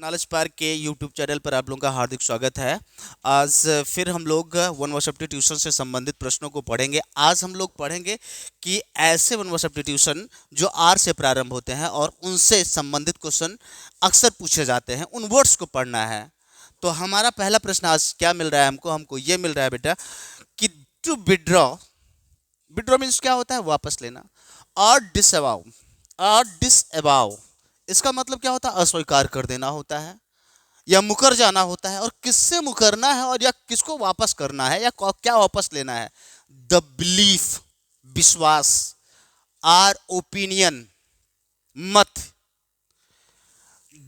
Knowledge park के YouTube channel पर आप लोगों का हार्दिक स्वागत है। आज फिर हम लोग वन वर्ड सब्स्टिट्यूशन से संबंधित प्रश्नों को पढ़ेंगे। आज हम लोग पढ़ेंगे कि ऐसे वन वर्ड सब्स्टिट्यूशन जो आर से प्रारंभ होते हैं और उनसे संबंधित क्वेश्चन अक्सर पूछे जाते हैं, उन वर्ड्स को पढ़ना है। तो हमारा पहला प्रश्न आज क्या मिल रहा है हमको हमको ये मिल रहा है बेटा कि टू विड्रॉ, विड्रॉ मीन्स क्या होता है? वापस लेना। और डिसअवाउ, और डिसअवाउ इसका मतलब क्या होता है? अस्वीकार कर देना होता है या मुकर जाना होता है। और किससे मुकरना है और या किसको वापस करना है या क्या वापस लेना है? द बिलीफ, विश्वास, आर ओपिनियन, मत,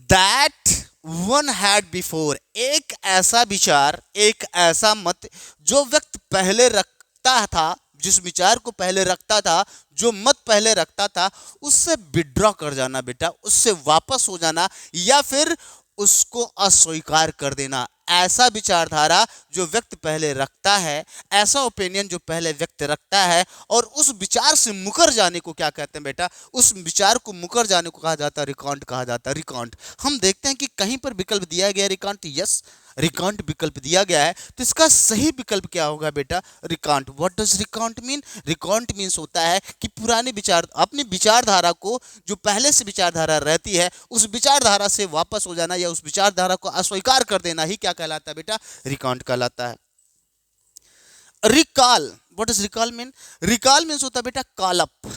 दैट वन हैड बिफोर, एक ऐसा विचार, एक ऐसा मत जो व्यक्ति पहले रखता था, जिस विचार को पहले रखता था, जो मत पहले रखता था, उससे विड्रॉ कर जाना बेटा, उससे वापस हो जाना या फिर उसको अस्वीकार कर देना। ऐसा विचारधारा जो व्यक्ति पहले रखता है, ऐसा ओपिनियन जो पहले व्यक्ति रखता है और उस विचार से मुकर जाने को क्या कहते हैं बेटा? उस विचार को मुकर जाने को कहा जाता है रिकांट, कहा जाता है रिकांट। हम देखते हैं कि कहीं पर विकल्प दिया गया रिकांट, यस रिकांट विकल्प दिया गया है, तो इसका सही विकल्प क्या होगा बेटा? Recant. What does recant mean? Recant means होता है कि पुराने विचार, अपनी विचारधारा को, जो पहले से विचारधारा रहती है, उस विचारधारा से वापस हो जाना या उस विचारधारा को अस्वीकार कर देना ही क्या कहलाता है बेटा? रिकांट कहलाता है। Recall, what does recall mean? Recall means होता है बेटा कालअप,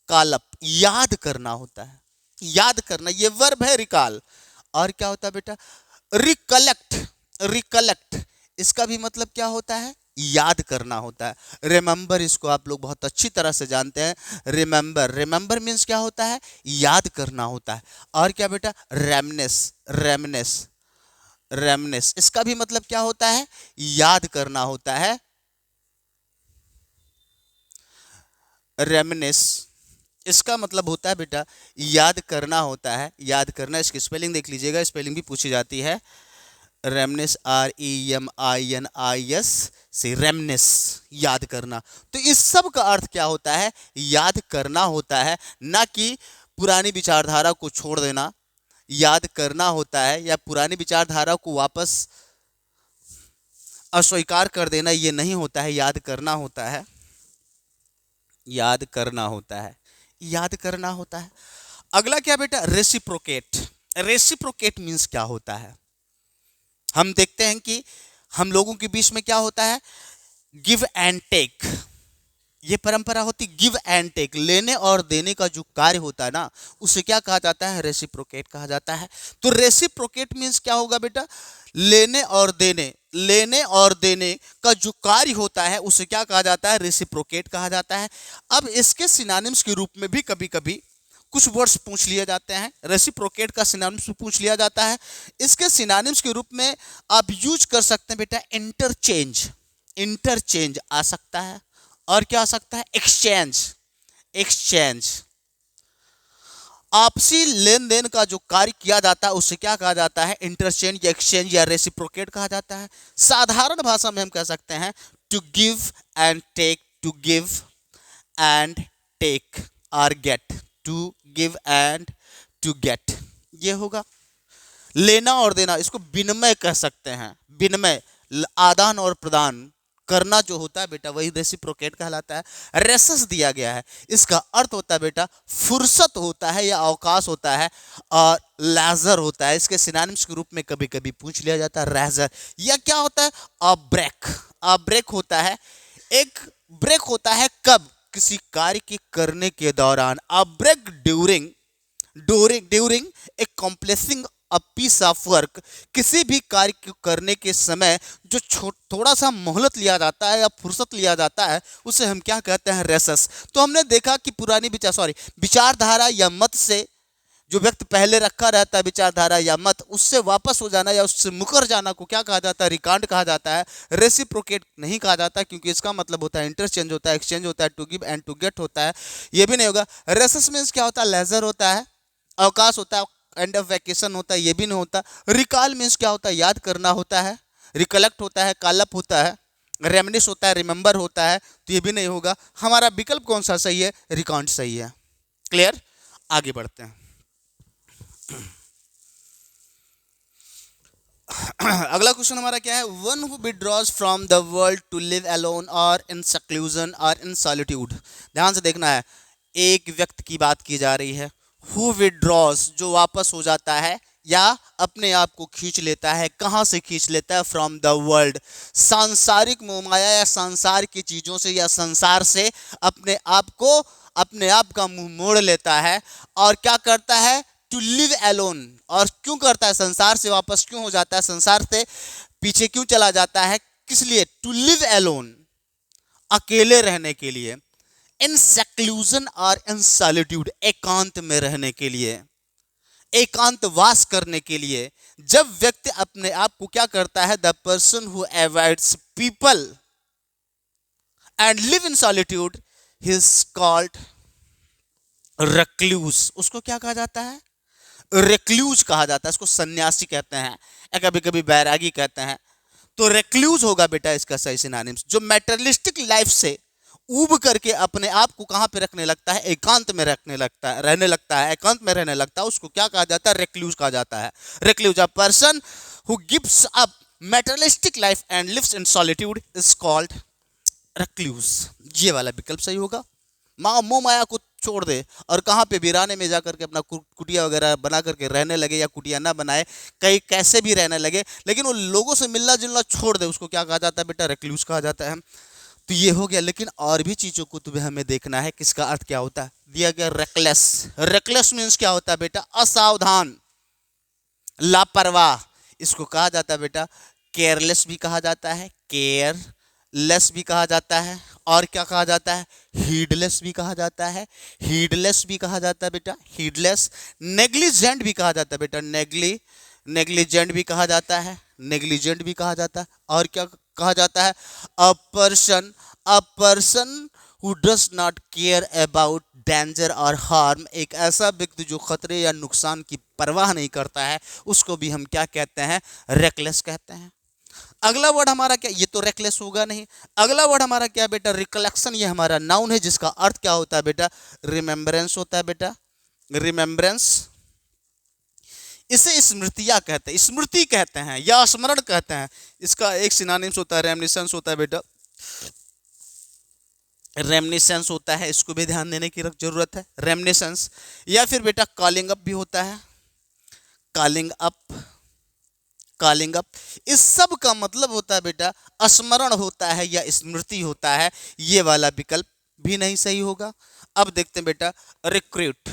कालअप याद करना होता है, याद करना, ये वर्ब है रिकॉल। और क्या होता है बेटा? रिकलेक्ट, रिकलेक्ट इसका भी मतलब क्या होता है? याद करना होता है। रिमेंबर, इसको आप लोग बहुत अच्छी तरह से जानते हैं। रिमेंबर, रिमेंबर मीन्स क्या होता है? याद करना होता है। और क्या बेटा? रेमनेस, रेमनेस, रेमनेस इसका भी मतलब क्या होता है? याद करना होता है। रेमनेस इसका मतलब होता है बेटा याद करना होता है, याद करना। इसकी स्पेलिंग देख लीजिएगा, स्पेलिंग भी पूछी जाती है। रेमनेस, REMINIS से रेमनेस, याद करना। तो इस सब का अर्थ क्या होता है? याद करना होता है, ना कि पुरानी विचारधारा को छोड़ देना। याद करना होता है या पुरानी विचारधारा को वापस अस्वीकार कर देना, ये नहीं होता है। याद करना होता है, याद करना होता है, याद करना होता है। अगला क्या बेटा? रेसिप्रोकेट। रेसिप्रोकेट मीन्स क्या होता है? हम देखते हैं कि हम लोगों के बीच में क्या होता है? गिव एंड टेक, ये परंपरा होती। गिव एंड टेक, लेने और देने का जो कार्य होता है ना, उसे क्या कहा जाता है? रेसिप्रोकेट कहा जाता है। तो रेसिप्रोकेट मीन्स क्या होगा बेटा? लेने और देने, लेने और देने का जो कार्य होता है उसे क्या कहा जाता है? रेसिप्रोकेट कहा जाता है। अब इसके सिनोनिम्स के रूप में भी कभी कभी कुछ वर्ड्स पूछ लिए जाते हैं। रेसिप्रोकेट का सिनोनिम्स पूछ लिया जाता है। इसके सिनोनिम्स के रूप में आप यूज कर सकते हैं बेटा इंटरचेंज, इंटरचेंज आ सकता है। और क्या आ सकता है? एक्सचेंज, एक्सचेंज आपसी लेन देन का जो कार्य किया जाता है उसे क्या कहा जाता है? इंटरचेंज या एक्सचेंज या रेसिप्रोकेट कहा जाता है। साधारण भाषा में हम कह सकते हैं to give and take, to give and take और get, to give and to get, ये होगा। लेना और देना, इसको विनिमय कह सकते हैं। विनिमय, आदान और प्रदान करना जो होता है बेटा, वही रेसिप्रोकेट कहलाता है। रेसस दिया गया है, इसका अर्थ होता है बेटा फुर्सत होता है या अवकाश होता है। और लेजर होता है, इसके सिनोनिम्स के रूप में कभी कभी पूछ लिया जाता है रेजर। या क्या होता है? अ ब्रेक, अ ब्रेक होता है, एक ब्रेक होता है कब? किसी कार्य के करने के दौरान। A break during, during a completing a piece of work, किसी भी कार्य को करने के समय जो थोड़ा सा मोहलत लिया जाता है या फुर्सत लिया जाता है, उसे हम क्या कहते हैं? रेसस। तो हमने देखा कि पुरानी विचारधारा या मत से जो व्यक्ति पहले रखा रहता है, विचारधारा या मत, उससे वापस हो जाना या उससे मुकर जाना को क्या कहा जाता है? रिकांट कहा जाता है। रेसिप्रोकेट नहीं कहा जाता, क्योंकि इसका मतलब होता है इंटरचेंज होता है, एक्सचेंज होता है, to give and to get होता है, ये भी नहीं होगा। रेसस मीन्स क्या होता है? लेजर होता है, अवकाश होता है, एंड ऑफ वैकेशन होता है, ये भी नहीं होता। रिकॉल मीन्स क्या होता है? याद करना होता है। रिकलेक्ट होता है, कालअप होता है, रेमनिस होता है, रिमेंबर होता है, तो ये भी नहीं होगा। हमारा विकल्प कौन सा सही है? रिकांट सही है। क्लियर? आगे बढ़ते हैं। अगला क्वेश्चन हमारा क्या है, one who withdraws from the world to live alone और इन सेक्लूजन और इन सॉलिट्यूड। ध्यान से देखना है, एक व्यक्ति की बात की जा रही है, हु विड्रॉज जो वापस हो जाता है या अपने आप को खींच लेता है। कहाँ से खींच लेता है? फ्रॉम द वर्ल्ड, सांसारिक मोहमाया या संसार की चीजों से या संसार से अपने आप का मुंह मोड़ लेता है और क्या करता है? To live alone. और क्यों करता है? संसार से वापस क्यों हो जाता है? संसार से पीछे क्यों चला जाता है? किस लिए? टू लिव एलोन, अकेले रहने के लिए। इन सेक्लूजन और इन सॉलिट्यूड, एकांत में रहने के लिए, एकांतवास करने के लिए। जब व्यक्ति अपने आप को क्या करता है? The person who avoids people and live in solitude he is called recluse. उसको क्या कहा जाता है? रेक्लूज कहा जाता है। इसको सन्यासी कहते हैं या कभी कभी बैरागी कहते हैं। तो रेक्लूज होगा बेटा इसका सही सिनोनिम्स। जो मैटेरियलिस्टिक लाइफ से ऊब करके अपने आप को कहां पे रखने लगता है? एकांत में रहने लगता है, एकांत में रहने लगता है, उसको क्या कहा जाता है? रेक्लूज कहा जाता है। Recluse, a person who gives up materialistic life and lives in solitude is called recluse. ये वाला विकल्प सही होगा। मोह माया को छोड़ दे और कहाँ पे वीराने में जाकर के अपना कुटिया वगैरह बना करके रहने लगे, या कुटिया ना बनाए, कहीं कैसे भी रहने लगे, लेकिन वो लोगों से मिलना जुलना छोड़ दे, उसको क्या कहा जाता है बेटा? रेक्लूज कहा जाता है। तो ये हो गया। लेकिन और भी चीजों को तुम्हें हमें देखना है, किसका अर्थ क्या होता है। दिया गया रेकलेस। रेकलेस मीन्स क्या होता है बेटा? असावधान, लापरवाह। इसको कहा जाता है बेटा केयरलेस भी कहा जाता है, केयरलेस भी कहा जाता है, और क्या कहा जाता है? हीडलेस भी कहा जाता है, हीडलेस भी कहा जाता है बेटा, हीडलेस। नेग्लिजेंट भी कहा जाता है बेटा, नेग्लिजेंट भी कहा जाता है, नेग्लिजेंट भी कहा जाता है। और क्या कहा जाता है? अ person who does not care about danger और हार्म। एक ऐसा व्यक्ति जो खतरे या नुकसान की परवाह नहीं करता है, उसको भी हम क्या कहते हैं? रेकलेस कहते हैं। अगला वर्ड हमारा क्या? ये तो रेकलेस होगा नहीं। अगला वर्ड हमारा क्या बेटा? रिकलेक्शन। ये हमारा नाउन है जिसका अर्थ क्या होता है बेटा? रिमेम्बरेंस होता है बेटा, रिमेम्बरेंस। इसे स्मृतियां कहते हैं, स्मृति कहते हैं या स्मरण कहते हैं। इसका एक सिनोनिम्स होता है रेमिनिसेंस होता है बेटा, रेमिनिसेंस होता है। इसको भी ध्यान देने की जरूरत है, रेमिनिसेंस। या फिर बेटा कॉलिंग अप भी होता है, कॉलिंग अप, कॉलिंग अप। इस सब का मतलब होता है बेटा स्मरण होता है या स्मृति होता है। ये वाला विकल्प भी नहीं सही होगा। अब देखते हैं बेटा रिक्रूट।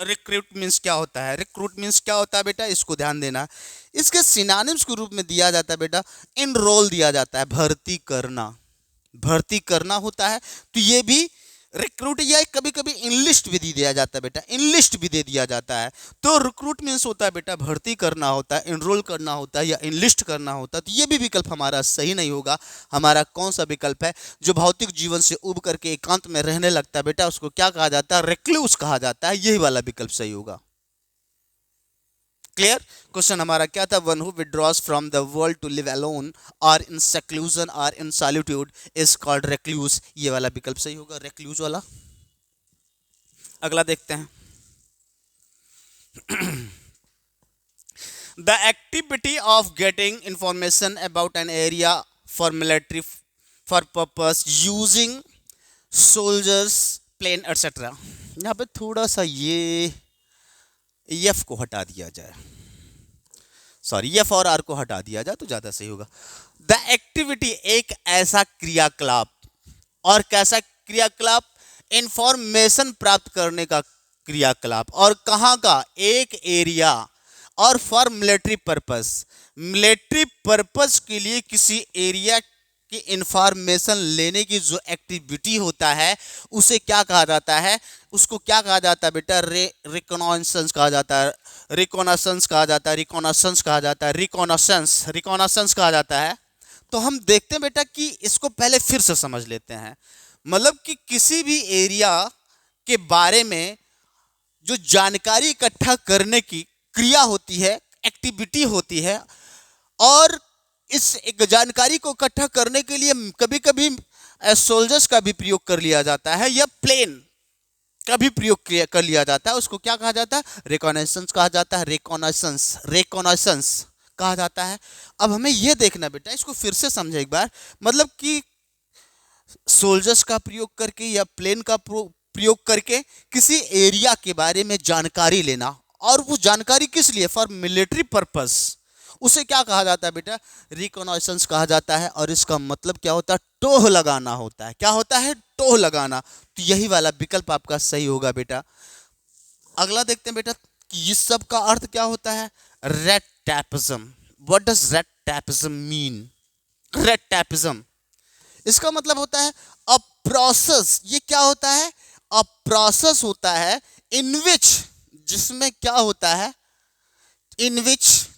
रिक्रूट मीन्स क्या होता है? रिक्रूट मीन्स क्या होता है बेटा? इसको ध्यान देना। इसके सिनोनिम्स के रूप में दिया जाता है बेटा इनरोल दिया जाता है, भर्ती करना, भर्ती करना होता है। तो ये भी रिक्रूट, या कभी कभी इनलिस्ट भी दे दिया जाता है बेटा, इनलिस्ट भी दे दिया जाता है। तो रिक्रूट मीन्स होता है बेटा भर्ती करना होता है, इनरोल करना होता है या इनलिस्ट करना होता है। तो ये भी विकल्प हमारा सही नहीं होगा। हमारा कौन सा विकल्प है? जो भौतिक जीवन से उब करके एकांत में रहने लगता है बेटा, उसको क्या कहा जाता है? रेक्लूस कहा जाता है। यही वाला विकल्प सही होगा। क्लियर? क्वेश्चन हमारा क्या था? One who withdraws from the world to live alone और इन सेक्लूजन और in solitude is called recluse. ये वाला विकल्प सही होगा, रेक्लूस वाला। अगला देखते हैं। The activity of getting information about an area for military for purpose using soldiers plane etcetera. यहाँ पे थोड़ा सा ये एफ को हटा दिया जाए, सॉरी एफ और आर को हटा दिया जाए तो ज्यादा सही होगा। द एक्टिविटी, एक ऐसा क्रियाकलाप, और कैसा क्रियाकलाप? इंफॉर्मेशन प्राप्त करने का क्रियाकलाप। और कहाँ का? एक एरिया, और for military purpose, military purpose के लिए किसी एरिया की इंफॉर्मेशन लेने की जो एक्टिविटी होता है उसे क्या कहा जाता है? उसको क्या कहा जाता है बेटा? रिकॉनाइसेंस कहा जाता है, रिकॉनाइसेंस कहा जाता है, रिकॉनाइसेंस कहा जाता है, रिकॉनाइसेंस कहा जाता है। तो हम देखते हैं बेटा कि इसको पहले फिर से समझ लेते हैं। मतलब कि किसी भी एरिया के बारे में जो जानकारी इकट्ठा करने की क्रिया होती है, एक्टिविटी होती है, और इस एक जानकारी को इकट्ठा करने के लिए कभी कभी सोल्जर्स का भी प्रयोग कर लिया जाता है या प्लेन का भी प्रयोग कर लिया जाता है। उसको क्या कहा जाता है? रिकॉनाइसेंस कहा जाता है, रिकॉनाइसेंस कहा जाता है। अब हमें यह देखना बेटा, इसको फिर से समझे एक बार, मतलब कि सोल्जर्स का प्रयोग करके या प्लेन का प्रयोग करके किसी एरिया के बारे में जानकारी लेना, और वो जानकारी किस लिए, फॉर मिलिट्री पर्पस, उसे क्या कहा जाता है बेटा, रिकॉनाइसेंस कहा जाता है। और इसका मतलब क्या होता है, टोह लगाना होता है। क्या होता है, टोह लगाना। तो यही वाला विकल्प आपका सही होगा बेटा। अगला देखते हैं बेटा कि इस सब का अर्थ क्या होता है, red tapism. What does red tapism mean? Red tapism इसका मतलब होता है अ प्रोसेस। ये क्या होता है, अ प्रोसेस होता है इन विच, जिसमें क्या होता है, इन विच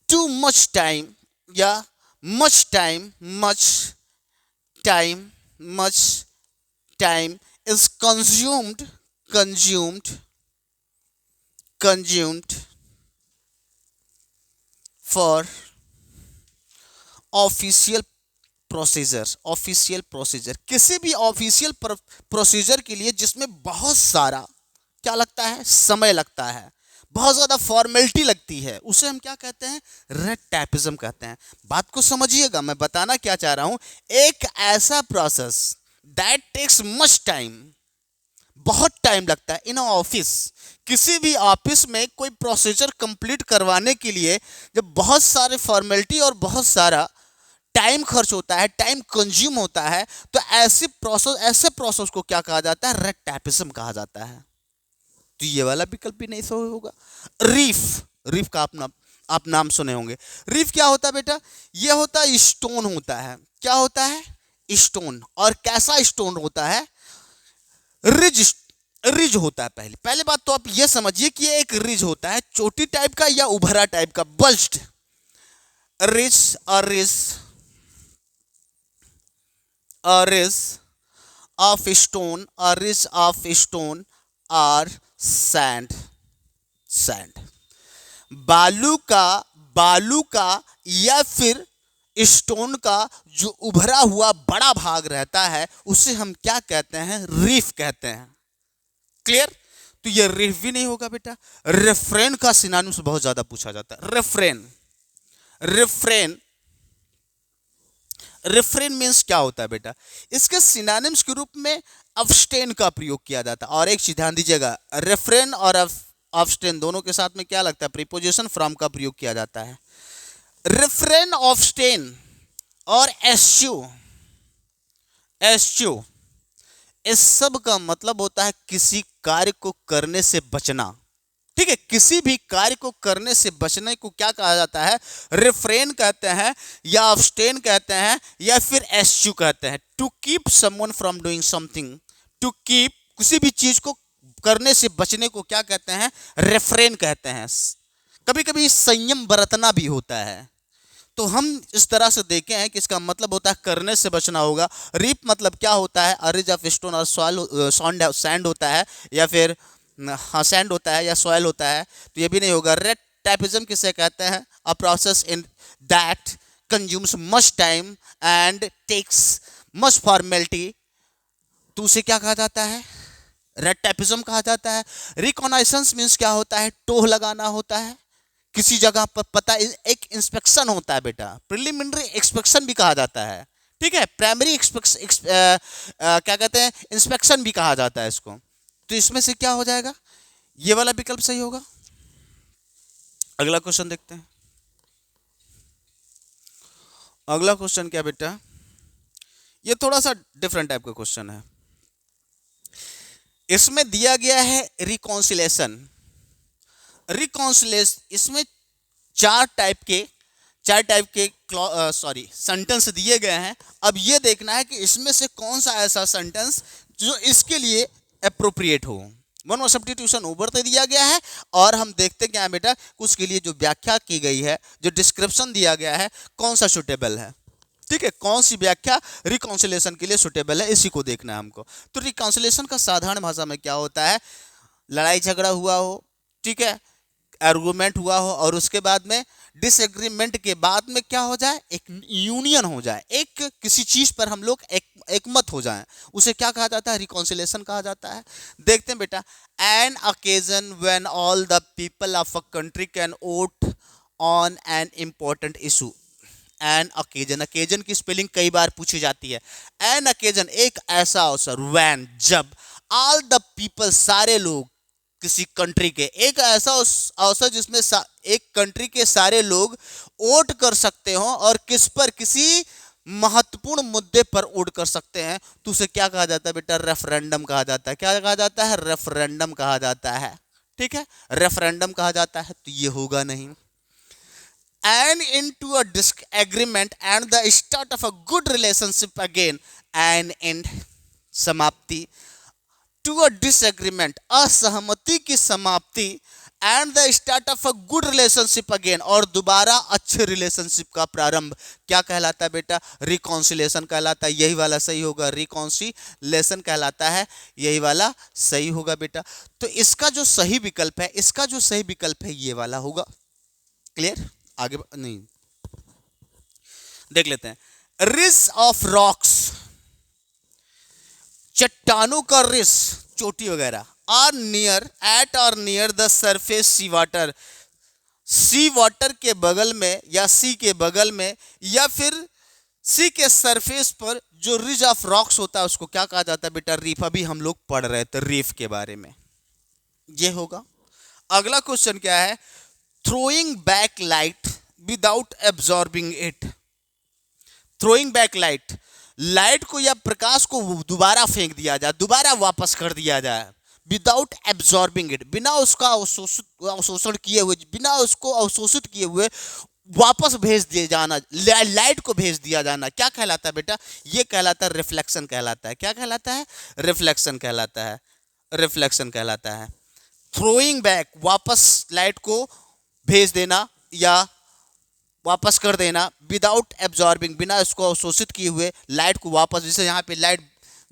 टू मच टाइम या much time, much time is consumed for official procedure, किसी भी ऑफिशियल प्रोसीजर के लिए जिसमें बहुत सारा क्या लगता है, समय लगता है, बहुत ज्यादा फॉर्मेलिटी लगती है, उसे हम क्या कहते हैं, रेड टैपिज्म कहते हैं। बात को समझिएगा, मैं बताना क्या चाह रहा हूं, एक ऐसा process that takes much time, बहुत टाइम लगता है इन ऑफिस, किसी भी ऑफिस में कोई प्रोसीजर कंप्लीट करवाने के लिए जब बहुत सारे फॉर्मेलिटी और बहुत सारा टाइम खर्च होता है, टाइम कंज्यूम होता है, तो ऐसे प्रोसेस को क्या कहा जाता है, रेड टैपिज्म कहा जाता है। तो ये वाला विकल्प भी नहीं सही होगा। रीफ का आप नाम सुने होंगे। रीफ क्या होता है बेटा, ये होता है स्टोन होता है। क्या होता है, स्टोन। और कैसा स्टोन होता है, रिज होता है। पहले बात तो आप ये समझिए कि ये एक रिज होता है, चोटी टाइप का या उभरा टाइप का, बल्ज्ड। रिज ऑफ स्टोन और सैंड। बालू का या फिर स्टोन का जो उभरा हुआ बड़ा भाग रहता है, उसे हम क्या कहते हैं, रीफ कहते हैं। क्लियर? तो ये रीफ भी नहीं होगा बेटा। रेफ्रेन का सिनोनिम्स बहुत ज्यादा पूछा जाता है। रेफ्रेन मीन्स क्या होता है बेटा, इसके सिनोनिम्स के रूप में अब्स्टेन का प्रयोग किया जाता है। और एक चीज ध्यान दीजिएगा, रेफ्रेन और अब्स्टेन दोनों के साथ में क्या लगता है, प्रीपोजिशन फ्रॉम का प्रयोग किया जाता है। रेफ्रेन, अब्स्टेन और एस्च्यू, इस सब का मतलब होता है किसी कार्य को करने से बचना। ठीक है, किसी भी कार्य को करने से बचने को क्या कहा जाता है, रिफ्रेन कहते हैं, या अब्स्टेन कहते हैं, या फिर एस्च्यू कहते हैं। To keep someone from doing something, to keep किसी भी चीज को करने से बचने को क्या कहते हैं, रिफ्रेन कहते हैं। कभी कभी संयम बरतना भी होता है। तो हम इस तरह से देखे हैं कि इसका मतलब होता है करने से बचना होगा। रीप मतलब क्या होता है, अरिज ऑफ स्टोन और सैंड होता है, या फिर हाँ सैंड होता है या सॉइल होता है, तो ये भी नहीं होगा। रेड टैपिज्म किसे कहते हैं, a process in that consumes much time and takes much formality, तो उसे क्या कहा जाता है, रेड टैपिज्म कहा जाता है। रिकॉनाइसेंस मीन्स क्या होता है, टोह लगाना होता है किसी जगह पर। पता, एक इंस्पेक्शन होता है बेटा, प्रिलिमिनरी इंस्पेक्शन भी कहा जाता है। ठीक है, प्राइमरी क्या कहते हैं, इंस्पेक्शन भी कहा जाता है इसको। तो इसमें से क्या हो जाएगा, ये वाला विकल्प सही होगा। अगला क्वेश्चन देखते हैं। अगला क्वेश्चन क्या बेटा, ये थोड़ा सा डिफरेंट टाइप का क्वेश्चन है। इसमें दिया गया है रिकॉन्सिलेशन। इसमें चार टाइप के सेंटेंस दिए गए हैं। अब ये देखना है कि इसमें से कौन सा ऐसा सेंटेंस जो इसके लिए अप्रोप्रिएट हो। वन और सब्स्टिट्यूशन ऊपर दिया गया है, और हम देखते क्या है बेटा, उसके लिए जो व्याख्या की गई है, जो डिस्क्रिप्शन दिया गया है, कौन सा सुटेबल है। ठीक है, कौन सी व्याख्या रिकॉन्सिलेशन के लिए सुटेबल है, इसी को देखना है हमको। तो रिकॉन्सिलेशन का साधारण भाषा में क्या होता है, लड़ाई झगड़ा हुआ हो, ठीक है, आर्गुमेंट हुआ हो और उसके बाद में डिसएग्रीमेंट के बाद में क्या हो जाए, एक यूनियन हो जाए, एक किसी चीज पर हम लोग एक मत हो जाएं, उसे क्या कहा जाता है, रिकॉन्सिलेशन कहा जाता है। देखते हैं बेटा, an occasion when all the people of a country can vote on an important issue. An occasion, occasion की स्पेलिंग कई बार पूछी जाती है। एन अकेजन एक ऐसा अवसर, व्हेन जब, ऑल द पीपल सारे लोग, किसी कंट्री के, एक ऐसा अवसर जिसमें एक कंट्री के सारे लोग वोट कर सकते हो और किस पर, किसी महत्वपूर्ण मुद्दे पर वोट कर सकते हैं, तो उसे क्या कहा जाता है बेटा, रेफरेंडम कहा जाता है। क्या कहा जाता है, रेफरेंडम कहा जाता है। ठीक है, रेफरेंडम कहा जाता है, तो ये होगा नहीं। And into a disagreement and the start of a good relationship again, and end, समाप्ति, to a disagreement, असहमति की समाप्ति, and the start of a good relationship again, और दोबारा अच्छे रिलेशनशिप का प्रारंभ, क्या कहलाता है बेटा, रिकॉन्सिलेशन कहलाता है। यही वाला सही होगा, रिकॉन्सिलेशन कहलाता है, यही वाला सही होगा बेटा। तो इसका जो सही विकल्प है, इसका जो सही विकल्प है ये वाला होगा। क्लियर, आगे नहीं, देख लेते हैं। रिस ऑफ रॉक्स, चट्टानों का रिस, चोटी वगैरह, आर नियर, एट और near the surface sea water, sea water के बगल में या सी के बगल में या फिर सी के सरफेस पर जो रिज ऑफ रॉक्स होता है उसको क्या कहा जाता है बेटा, रीफ। अभी हम लोग पढ़ रहे थे रीफ के बारे में, ये होगा। अगला क्वेश्चन क्या है, throwing back light without absorbing it, throwing back light, light को या प्रकाश को दोबारा फेंक दिया जाए, दोबारा वापस कर दिया जाए, विदाउट एब्जॉर्बिंग इट, बिना उसका अवशोषण किए हुए, बिना उसको अवशोषित किए हुए वापस भेज दिए जाना, लाइट को भेज दिया जाना, क्या कहलाता है बेटा, ये कहलाता है रिफ्लेक्शन कहलाता है। क्या कहलाता है, रिफ्लेक्शन कहलाता है, रिफ्लेक्शन कहलाता है। थ्रोइंग बैक, वापस लाइट को भेज देना या वापस कर देना, विदाउट एब्जॉर्बिंग, बिना इसको अवशोषित किए हुए लाइट को वापस, जैसे यहाँ पे लाइट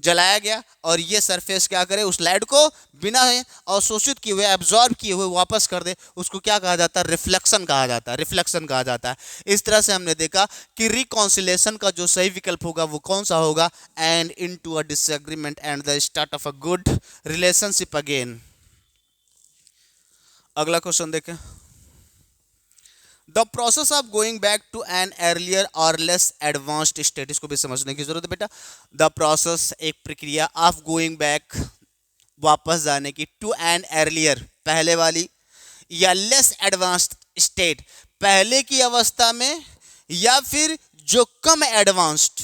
जलाया गया और ये सरफेस क्या करे, उस लाइट को बिना अवशोषित किए हुए, एब्जॉर्ब किए हुए वापस कर दे, उसको क्या कहा जाता है, रिफ्लेक्शन कहा जाता है, रिफ्लेक्शन कहा जाता है। इस तरह से हमने देखा कि रिकॉन्सिलेशन का जो सही विकल्प होगा वो कौन सा होगा, and into a disagreement and the start of a good relationship again. अगला क्वेश्चन देखें, the process of going back to an earlier और लेस एडवांस्ड स्टेट, इसको भी समझने की जरूरत है बेटा। द प्रोसेस, एक प्रक्रिया, ऑफ गोइंग बैक, वापस जाने की, टू एन अर्लियर, पहले वाली, या लेस एडवांस्ड स्टेट, पहले की अवस्था में, या फिर जो कम एडवांस्ड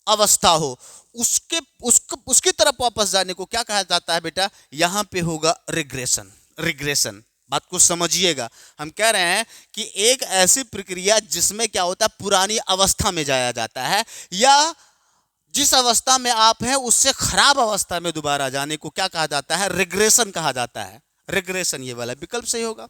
अवस्था हो उसकी तरफ वापस जाने को क्या कहा जाता है बेटा, यहां पे होगा रिग्रेशन। रिग्रेशन, बात को समझिएगा, हम कह रहे हैं कि एक ऐसी प्रक्रिया जिसमें क्या होता है, पुरानी अवस्था में जाया जाता है, या जिस अवस्था में आप हैं उससे खराब अवस्था में दोबारा जाने को क्या कहा जाता है, रिग्रेशन कहा जाता है। रिग्रेशन, ये वाला विकल्प सही होगा।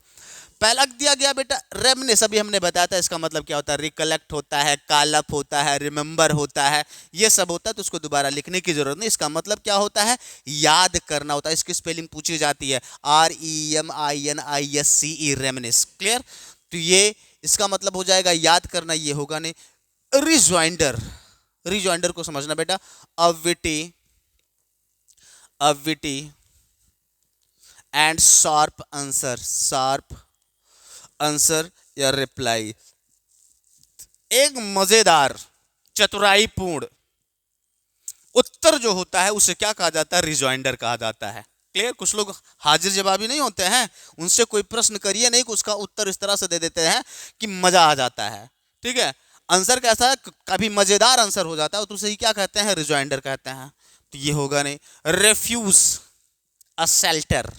पहला दिया गया बेटा रेमनेस, अभी हमने बताया था इसका मतलब क्या होता है, रिकलेक्ट होता है, कालअप होता है, रिमेंबर होता है, ये सब होता है, तो उसको दोबारा लिखने की जरूरत नहीं। इसका मतलब क्या होता है, याद करना होता है। इसकी स्पेलिंग पूछी जाती है, REMINISCE, रेमनेस। क्लियर, तो ये इसका मतलब हो जाएगा याद करना, ये होगा नहीं। रिजॉइंडर, रिजॉइंडर को समझना बेटा, a witty and sharp answer, sharp answer या रिप्लाई, एक मजेदार चतुराईपूर्ण उत्तर जो होता है उसे क्या कहा जाता है, रिजॉइंडर कहा जाता है। क्लियर, कुछ लोग हाजिर जवाबी नहीं होते हैं, उनसे कोई प्रश्न करिए नहीं, उसका उत्तर इस तरह से दे देते हैं कि मजा आ जाता है। ठीक है, आंसर कैसा है, कभी मजेदार आंसर हो जाता है तो उसे क्या कहते हैं, रिजॉइंडर कहते हैं, तो ये होगा नहीं। Refuge a shelter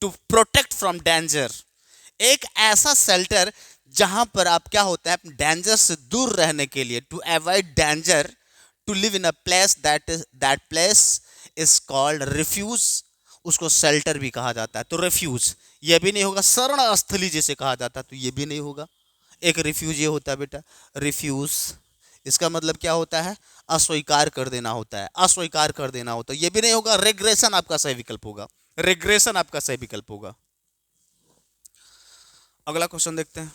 to protect from danger, एक ऐसा शेल्टर जहां पर आप क्या होता है, डेंजर से दूर रहने के लिए, to avoid danger, to live in a place that place is called refuge, उसको शेल्टर भी कहा जाता है। तो रिफ्यूज ये भी नहीं होगा, शरण स्थली जिसे कहा जाता है, तो ये भी नहीं होगा। एक रिफ्यूज ये होता है बेटा, रिफ्यूज, इसका मतलब क्या होता है, अस्वीकार कर देना होता है, अस्वीकार कर देना होता है, ये भी नहीं होगा। रिग्रेशन आपका सही विकल्प होगा, रिग्रेशन आपका सही विकल्प होगा। अगला क्वेश्चन देखते हैं।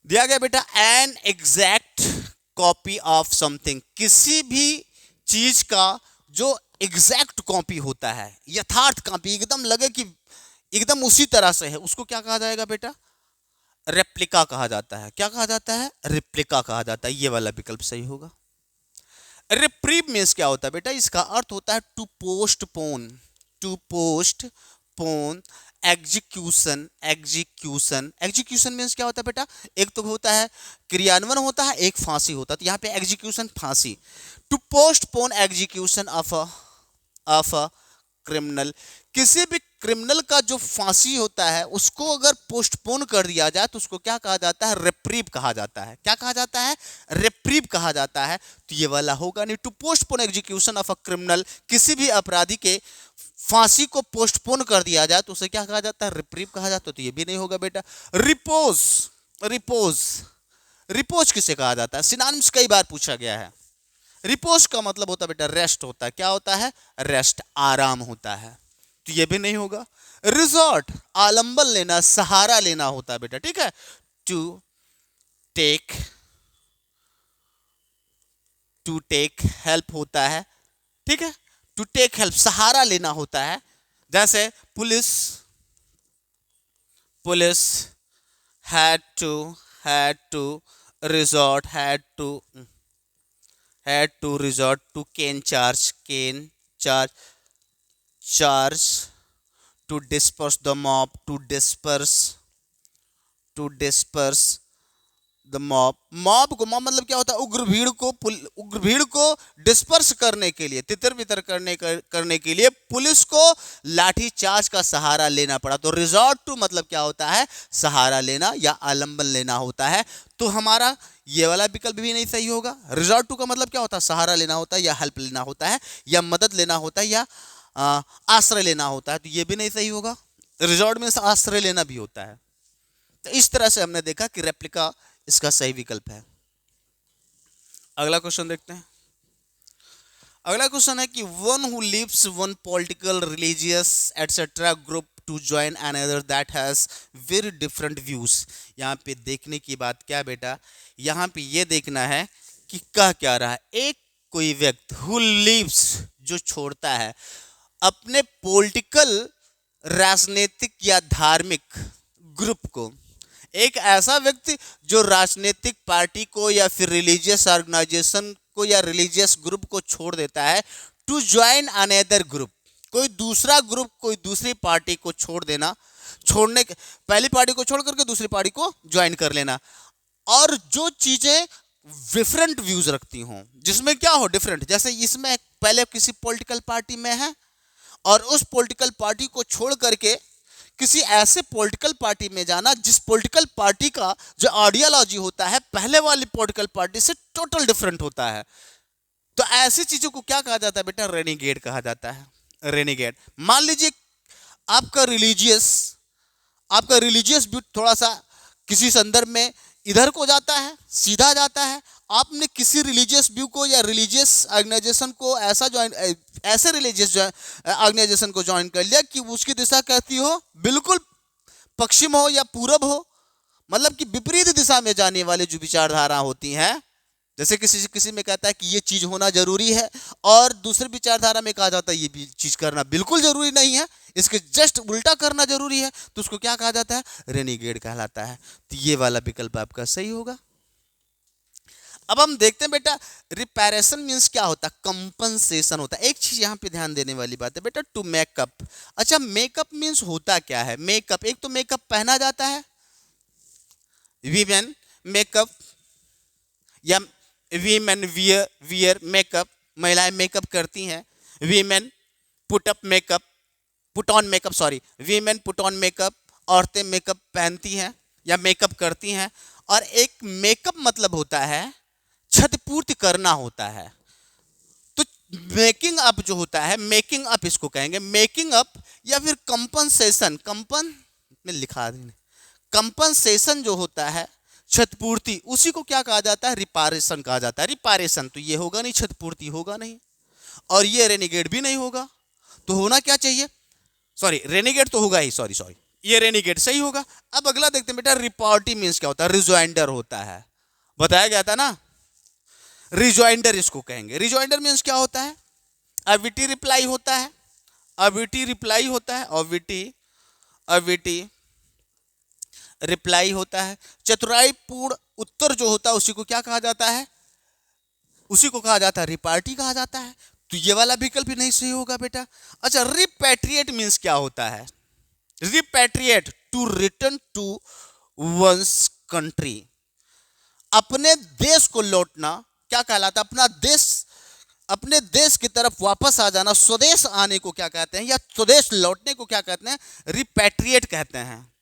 दिया गया बेटा an exact copy of something, किसी भी चीज का जो एग्जैक्ट कॉपी होता है, यथार्थ कॉपी, एकदम लगे कि एकदम उसी तरह से है, उसको क्या कहा जाएगा बेटा? रेप्लिका कहा जाता है। क्या कहा जाता है? रेप्लिका कहा जाता है। ये वाला विकल्प सही होगा। रिप्रीव मीन्स क्या होता है बेटा? इसका अर्थ होता है to postpone, to postpone execution. Execution, execution means क्या होता है बेटा? एक तो होता है क्रियान्वयन होता है, एक फांसी होता है, तो यहाँ पे एग्जीक्यूशन फांसी। To postpone execution of a criminal, किसी भी क्रिमिनल का जो फांसी होता है उसको अगर पोस्टपोन कर दिया जाए तो उसको क्या कहा जाता है? रिप्रीव कहा जाता है। क्या कहा जाता है? रिप्रीव कहा जाता है। तो ये वाला होगा नहीं। To postpone execution of a criminal, किसी भी अपराधी के फांसी को पोस्टपोन कर दिया जाए तो उसे क्या कहा जाता है? रिप्रीव कहा जाता है। तो ये भी नहीं होगा बेटा। रिपोज, रिपोज, रिपोज किसे कहा जाता है? सिनोनिम्स कई बार पूछा गया है। रिपोज का मतलब होता है बेटा रेस्ट होता है। क्या होता है? रेस्ट, आराम होता है। तो ये भी नहीं होगा। रिजॉर्ट, आलंबन लेना, सहारा लेना होता है बेटा, ठीक है। To take, to take help होता है, ठीक है। टू टेक हेल्प, सहारा लेना होता है। जैसे police, police had to resort, had to resort to cane charge, cane charge, charge to disperse the mob, to disperse the mob। Mob को, mob मतलब क्या होता है? उग्र भीड़ को, उग्र भीड़ को डिस्पर्स करने के लिए, तितर बितर करने के लिए पुलिस को लाठी चार्ज का सहारा लेना पड़ा। तो रिजॉर्ट टू मतलब क्या होता है? सहारा लेना या आलंबन लेना होता है। तो हमारा ये वाला विकल्प भी नहीं सही होगा। रिजॉर्ट टू का मतलब क्या होता है? सहारा लेना होता है या हेल्प लेना होता है या मदद लेना होता है या आश्रय लेना होता है। तो ये भी नहीं सही होगा। रिजॉर्ट में आश्रय लेना भी होता है। तो इस तरह से हमने देखा कि रेप्लिका इसका सही विकल्प है। अगला क्वेश्चन देखते हैं। अगला क्वेश्चन है कि one who leaves one political, religious etcetera group to join another that has very different views. यहाँ पे देखने की बात क्या बेटा? यहाँ पे ये देखना है कि कह क्या रहा है। एक कोई व्यक्ति हु लीव्स, जो छोड़ता है अपने पॉलिटिकल, राजनीतिक या धार्मिक ग्रुप को, एक ऐसा व्यक्ति जो राजनीतिक पार्टी को या फिर रिलीजियस ऑर्गेनाइजेशन को या रिलीजियस ग्रुप को छोड़ देता है। टू ज्वाइन अनदर ग्रुप, कोई दूसरा ग्रुप, कोई दूसरी पार्टी को छोड़ देना, छोड़ने के, पहली पार्टी को छोड़ करके दूसरी पार्टी को ज्वाइन कर लेना। और जो चीजें डिफरेंट व्यूज रखती हों, जिसमें क्या हो? डिफरेंट। जैसे इसमें पहले किसी पॉलिटिकल पार्टी में है और उस पॉलिटिकल पार्टी को छोड़ करके किसी ऐसे पॉलिटिकल पार्टी में जाना जिस पॉलिटिकल पार्टी का जो आइडियोलॉजी होता है पहले वाली पॉलिटिकल पार्टी से टोटल डिफरेंट होता है। तो ऐसी चीजों को क्या कहा जाता है बेटा? रेनिगेड कहा जाता है। रेनिगेड। मान लीजिए आपका रिलीजियस भी थोड़ा सा किसी संदर्भ में इधर को जाता है, सीधा जाता है। आपने किसी रिलीजियस व्यू को या रिलीजियस ऑर्गेनाइजेशन को ऐसे रिलीजियस ऑर्गेनाइजेशन को ज्वाइन कर लिया कि उसकी दिशा कहती हो बिल्कुल पश्चिम हो या पूरब हो, मतलब कि विपरीत दिशा में जाने वाले जो विचारधारा होती हैं। जैसे किसी में कहता है कि ये चीज होना जरूरी है और दूसरे विचारधारा में कहा जाता है ये चीज करना बिल्कुल जरूरी नहीं है, इसके जस्ट उल्टा करना जरूरी है। तो उसको क्या कहा जाता है? रेनिगेड कहलाता है। तो ये वाला विकल्प आपका सही होगा। अब हम देखते हैं बेटा रिपेरेशन मीन्स क्या होता है? कंपनसेशन होता है। एक चीज यहाँ पे ध्यान देने वाली बात है बेटा, टू मेकअप। अच्छा, मेकअप मीन्स होता क्या है? मेकअप, एक तो मेकअप पहना जाता है, वीमेन मेकअप, या वीमेन वियर मेकअप, महिलाएं मेकअप करती हैं। Women put up makeup, put on makeup, sorry, women put on makeup, औरतें मेकअप पहनती हैं या मेकअप करती हैं। और एक मेकअप मतलब होता है क्षतिपूर्ति करना होता है। तो मेकिंग अप जो होता है, मेकिंग अप इसको कहेंगे, मेकिंग अप या फिर कंपनसेशन, कंपन में लिखा दें, कंपनसेशन जो होता है क्षतिपूर्ति, उसी को क्या कहा जाता है? रिपारेशन कहा जाता है। रिपारेशन तो ये होगा नहीं, क्षतिपूर्ति होगा नहीं, और ये रेनिगेड भी नहीं होगा। तो होना क्या चाहिए? सॉरी, रेनिगेड तो होगा ही, सॉरी, ये रेनिगेट सही होगा। अब अगला देखते हैं बेटा, रिपोर्टी मीन्स क्या होता है? रिजॉइंडर होता है, बताया गया था ना, रिजॉइंडर इसको कहेंगे। रिजॉइंडर मीन्स क्या होता है? अविटी रिप्लाई होता है, अविटी रिप्लाई होता है, अविटी रिप्लाई होता है। चतुराईपूर्ण उत्तर जो होता है उसी को क्या कहा जाता है? उसी को कहा जाता है रिपार्टी कहा जाता है। तो ये वाला विकल्प भी नहीं सही होगा बेटा। अच्छा, रिपैट्रिएट मीन्स क्या होता है? Repatriate, to return to one's country, अपने देश को लौटना क्या कहलाता है? अपने देश की तरफ वापस आ जाना, स्वदेश आने को क्या कहते हैं, या स्वदेश लौटने को क्या कहते हैं? रिपैट्रिएट कहते हैं।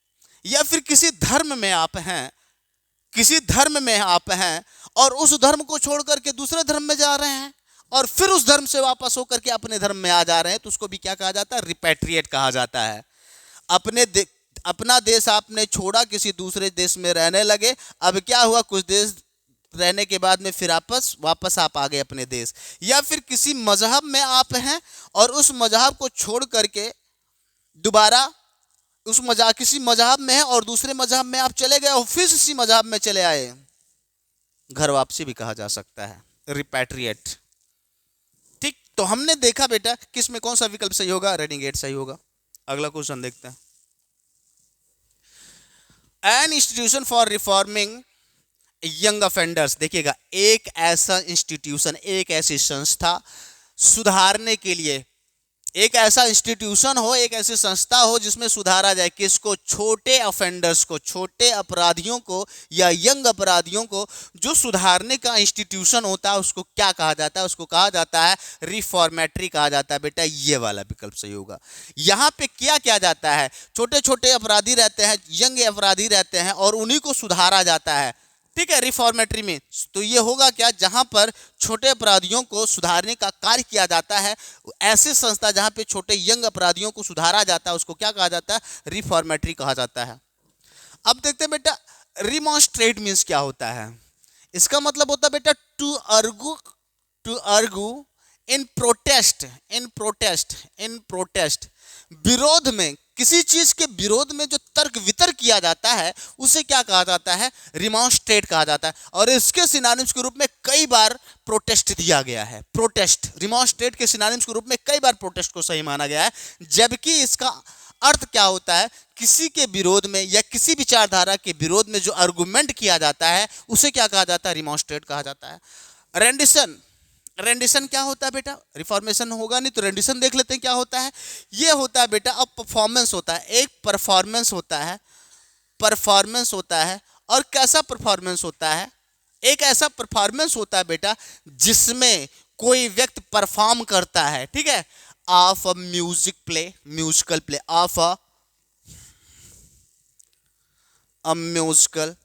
या फिर किसी धर्म में आप हैं, किसी धर्म में आप हैं और उस धर्म को छोड़ करके दूसरे धर्म में जा रहे हैं और फिर उस धर्म से वापस होकर के अपने धर्म में आ जा रहे हैं, तो उसको भी क्या कहा जाता है? रिपैट्रिएट कहा जाता है। अपना देश आपने छोड़ा, किसी दूसरे देश में रहने लगे, अब क्या हुआ, कुछ देश रहने के बाद में फिर वापस आप आ गए अपने देश। या फिर किसी मजहब में आप हैं और उस मजहब को छोड़ करके दोबारा किसी मजहब में है और दूसरे मजहब में आप चले गए और फिर इसी मजहब में चले आए, घर वापसी भी कहा जा सकता है, रिपैट्रिएट। ठीक, तो हमने देखा बेटा किस में कौन सा विकल्प सही होगा? रेनिगेट सही होगा। अगला क्वेश्चन देखते हैं। An institution for reforming young offenders, देखिएगा, एक ऐसा इंस्टीट्यूशन, एक ऐसी संस्था सुधारने के लिए, एक ऐसा इंस्टीट्यूशन हो, एक ऐसी संस्था हो जिसमें सुधारा जाए किसको? छोटे ऑफेंडर्स को, छोटे अपराधियों को या यंग अपराधियों को। जो सुधारने का इंस्टीट्यूशन होता है उसको क्या कहा जाता है? उसको कहा जाता है रिफॉर्मेटरी कहा जाता है बेटा। ये वाला विकल्प सही होगा। यहाँ पे क्या किया जाता है? छोटे छोटे अपराधी रहते हैं, यंग अपराधी रहते हैं और उन्हीं को सुधारा जाता है, ठीक है, रिफॉर्मेटरी में। तो ये होगा क्या? जहां पर छोटे अपराधियों को सुधारने का कार्य किया जाता है, ऐसे संस्था जहां पे छोटे यंग अपराधियों को सुधारा जाता है उसको क्या कहा जाता है? रिफॉर्मेटरी कहा जाता है। अब देखते हैं बेटा, रिमॉन्स्ट्रेट मीन्स क्या होता है? इसका मतलब होता है बेटा टू आर्गू इन प्रोटेस्ट, विरोध में, किसी चीज के विरोध में जो तर्क वितर्क किया जाता है उसे क्या कहा जाता है? रिमॉन्स्ट्रेट कहा जाता है। और इसके सिनोनिम्स के रूप में कई बार प्रोटेस्ट दिया गया है। प्रोटेस्ट, रिमॉन्स्ट्रेट के सिनोनिम्स के रूप में कई बार प्रोटेस्ट को सही माना गया है, जबकि इसका अर्थ क्या होता है? किसी के विरोध में या किसी विचारधारा के विरोध में जो आर्गुमेंट किया जाता है उसे क्या कहा जाता है? रिमॉन्स्ट्रेट कहा जाता है। रेंडिशन, रेंडिशन क्या होता है बेटा? रिफॉर्मेशन होगा नहीं तो रेंडिशन देख लेते हैं क्या होता है। ये होता है बेटा, अब परफॉर्मेंस होता है, एक परफॉर्मेंस होता है, परफॉर्मेंस होता है। और कैसा परफॉर्मेंस होता है? एक ऐसा परफॉर्मेंस होता है बेटा जिसमें कोई व्यक्ति परफॉर्म करता है, ठीक है, of a musical play, of a musical,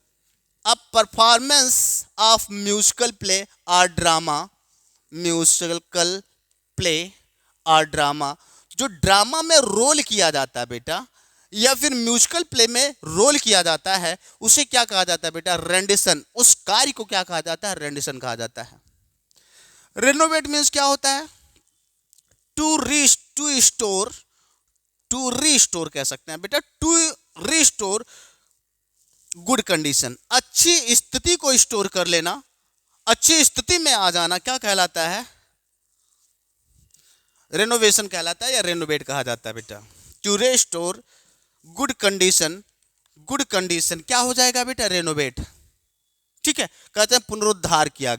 a performance of musical play और ड्रामा, म्यूजिकल प्ले और ड्रामा, जो ड्रामा में रोल किया जाता है बेटा या फिर म्यूजिकल प्ले में रोल किया जाता है उसे क्या कहा जाता है बेटा? रेंडिशन। उस कार्य को क्या कहा जाता है? रेंडिशन कहा जाता है। रेनोवेट मीन्स क्या होता है? टू रिस्टोर कह सकते हैं बेटा, टू रिस्टोर गुड कंडीशन, अच्छी स्थिति को स्टोर कर लेना, अच्छी स्थिति में आ जाना क्या कहलाता है? रेनोवेशन कहलाता है या रेनोवेट कहा जाता है बेटा। To restore good condition, good condition क्या हो जाएगा बेटा? रेनोवेट, ठीक है, कहते हैं पुनरुद्धार किया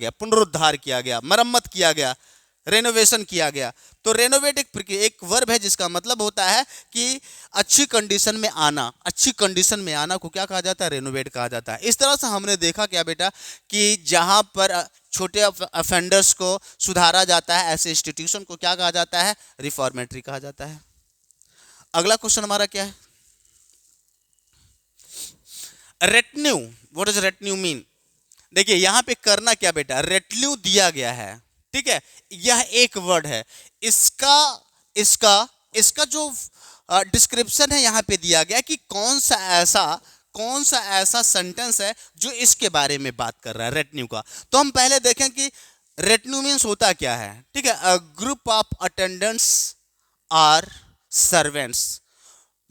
गया, मरम्मत किया गया, रेनोवेशन किया गया। तो रेनोवेट एक वर्ब है जिसका मतलब होता है कि अच्छी कंडीशन में आना, अच्छी कंडीशन में आना को क्या कहा जाता है? रेनोवेट कहा जाता है। इस तरह से हमने देखा क्या बेटा कि जहां पर छोटे ऑफेंडर्स को सुधारा जाता है ऐसे इंस्टीट्यूशन को क्या कहा जाता है? रिफॉर्मेटरी कहा जाता है। अगला क्वेश्चन हमारा क्या है? रेटन्यू, व्हाट इज रेटन्यू मीन? देखिए यहां पे करना क्या बेटा, रेटन्यू दिया गया है, ठीक है, यह एक वर्ड है, इसका जो डिस्क्रिप्शन है यहां पे दिया गया कि कौन सा ऐसा सेंटेंस है जो इसके बारे में बात कर रहा है रेटन्यू का। तो हम पहले देखें कि रेटन्यू मीन्स होता क्या है, ठीक है, a group of attendants or servants,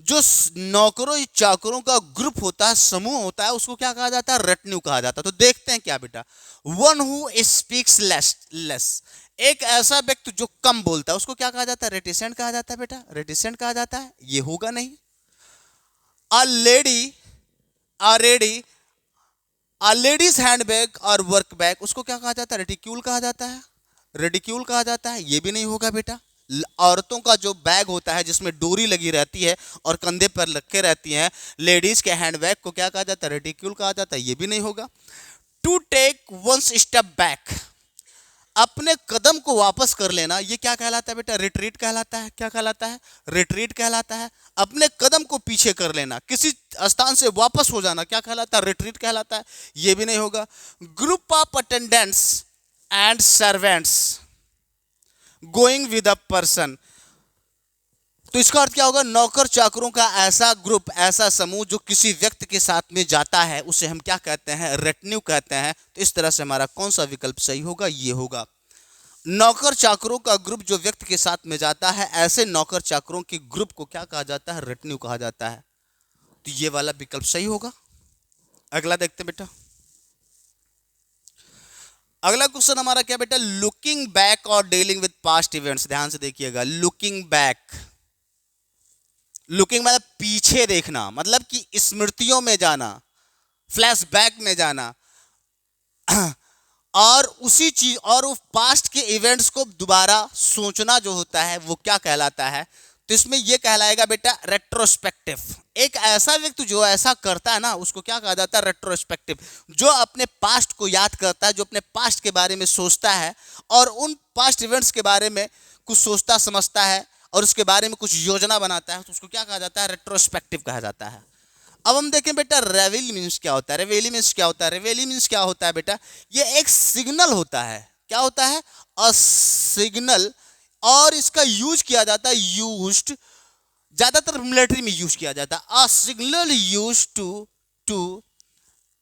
जो नौकरों चाकरों का ग्रुप होता है, समूह होता है, उसको क्या कहा जाता है? रेटिन्यू कहा जाता है। तो देखते हैं क्या बेटा, वन हु स्पीक्स लेस, एक ऐसा व्यक्ति जो कम बोलता है उसको क्या कहा जाता है? रेटिसेंट कहा जाता है बेटा, रेटिसेंट कहा जाता है। ये होगा नहीं। A lady, a lady, a ladies handbag और वर्क बैग, उसको क्या कहा जाता है? रेटिक्यूल कहा जाता है, रेडिक्यूल कहा जाता है। ये भी नहीं होगा बेटा। औरतों का जो बैग होता है जिसमें डोरी लगी रहती है और कंधे पर रखे रहती हैं, लेडीज के हैंडबैग को क्या कहा जाता है? रेडिक्यूल कहा जाता है। ये भी नहीं होगा। To take one step back, अपने कदम को वापस कर लेना, ये क्या कहलाता है बेटा? रिट्रीट कहलाता है। क्या कहलाता है? रिट्रीट कहलाता है। अपने कदम को पीछे कर लेना, किसी स्थान से वापस हो जाना, क्या कहलाता है? रिट्रीट कहलाता है। ये भी नहीं होगा। Group of attendants and servants going with a person, तो इसका अर्थ क्या होगा? नौकर चाकरों का ऐसा ग्रुप, ऐसा समूह जो किसी व्यक्ति के साथ में जाता है, उसे हम क्या कहते हैं? रेटिन्यू कहते हैं। तो इस तरह से हमारा कौन सा विकल्प सही होगा? ये होगा। नौकर चाकरों का ग्रुप जो व्यक्ति के साथ में जाता है, ऐसे नौकर चाकरों के ग्रुप को क्या कहा जाता है? रेटिन्यू कहा जाता है। तो ये वाला विकल्प सही होगा। अगला देखते हैं बेटा। अगला क्वेश्चन हमारा क्या बेटा? लुकिंग बैक और डीलिंग विद पास्ट इवेंट्स। ध्यान से देखिएगा, लुकिंग बैक, लुकिंग मतलब पीछे देखना, मतलब कि स्मृतियों में जाना, फ्लैशबैक में जाना, और उसी चीज और उस पास्ट के इवेंट्स को दोबारा सोचना जो होता है, वो क्या कहलाता है? तो इसमें ये कहलाएगा बेटा रेट्रोस्पेक्टिव। एक ऐसा व्यक्ति जो ऐसा करता है ना, उसको क्या कहा जाता है? रेट्रोस्पेक्टिव। जो अपने पास्ट को याद करता है, जो अपने पास्ट के बारे में सोचता है और उन पास्ट इवेंट्स के बारे में कुछ सोचता समझता है और उसके बारे में कुछ योजना बनाता है, तो उसको क्या कहा जाता है? रेट्रोस्पेक्टिव कहा जाता है। अब हम देखें बेटा, रेवेली मीन्स क्या होता है? रेवेली मीन्स क्या होता है? रेवेली मीन्स क्या होता है बेटा? ये एक सिग्नल होता है। क्या होता है? A signal. और इसका यूज किया जाता है, यूज्ड, ज्यादातर मिलिट्री में यूज किया जाता है। A signal use to to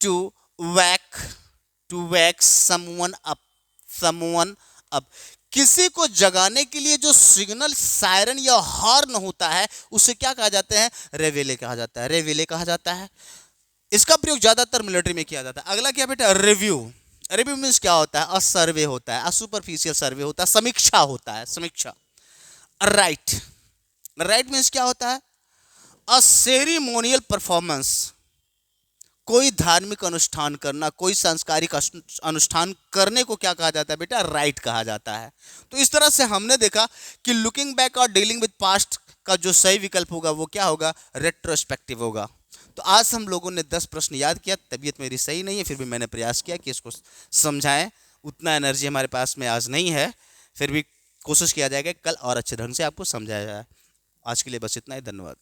to wake, to wake someone up, someone up, किसी को जगाने के लिए जो सिग्नल, सायरन या हॉर्न होता है, उसे क्या कहा जाता है? रेवेले कहा जाता है। रेवेले कहा जाता है। इसका प्रयोग ज्यादातर मिलिट्री में किया जाता है। अगला क्या बेटा? रिव्यू। रिव्यू मीन्स क्या होता है? अ सर्वे होता है, अ सुपरफिशियल सर्वे होता है, समीक्षा होता है, समीक्षा। राइट, राइट मीन्स क्या होता है? अ सेरिमोनियल परफॉर्मेंस, कोई धार्मिक अनुष्ठान करना, कोई सांस्कारिक अनुष्ठान करने को क्या कहा जाता है बेटा? राइट कहा जाता है। तो इस तरह से हमने देखा कि लुकिंग बैक और डीलिंग विद पास्ट का जो सही विकल्प होगा वो क्या होगा? रेट्रोस्पेक्टिव होगा। तो आज हम लोगों ने 10 प्रश्न याद किया। तबीयत मेरी सही नहीं है, फिर भी मैंने प्रयास किया कि इसको समझाएं। उतना एनर्जी हमारे पास में आज नहीं है, फिर भी कोशिश किया जाएगा कल और अच्छे ढंग से आपको समझाया जाए। आज के लिए बस इतना ही, धन्यवाद।